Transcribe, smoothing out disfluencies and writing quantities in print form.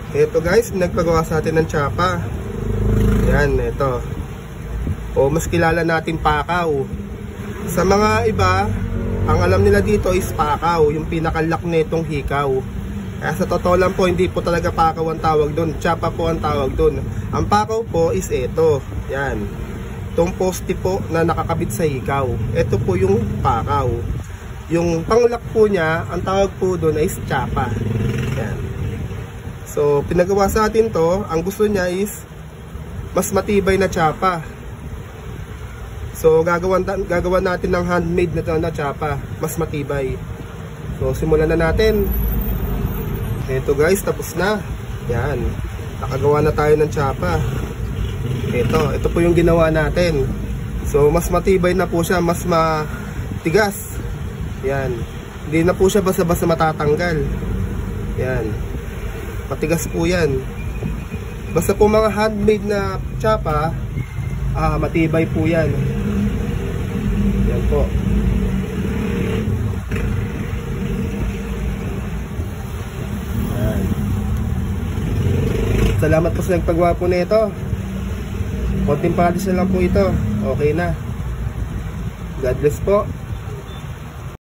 Ito guys, nagpagawa sa atin ng tsapa. Yan, ito. O mas kilala natin pakaw. Sa mga iba, ang alam nila dito is pakaw, yung pinakalak nitong hikaw. Kaya sa totoo lang po, hindi po talaga pakaw ang tawag doon, tsapa po ang tawag doon. Ang pakaw po is ito. Yan. Itong poste po na nakakabit sa hikaw. Ito po yung pakaw. Yung panglak po niya, ang tawag po doon is tsapa. Yan. So, pinagawa sa atin to, ang gusto niya is mas matibay na tsapa. So, gagawan natin ng handmade na tsapa, mas matibay. So, simulan na natin. Ito guys, tapos na. Yan. Nakagawa na tayo ng tsapa. Ito po yung ginawa natin. So, mas matibay na po siya, mas matigas. Yan. Hindi na po siya basta-basta matatanggal. Yan. Matigas po yan. Basta po mga handmade na tsapa, matibay po yan. Yan po. Yan. Salamat po sa nagpagawa po nito. Konting palis na lang po ito. Okay na. God bless po.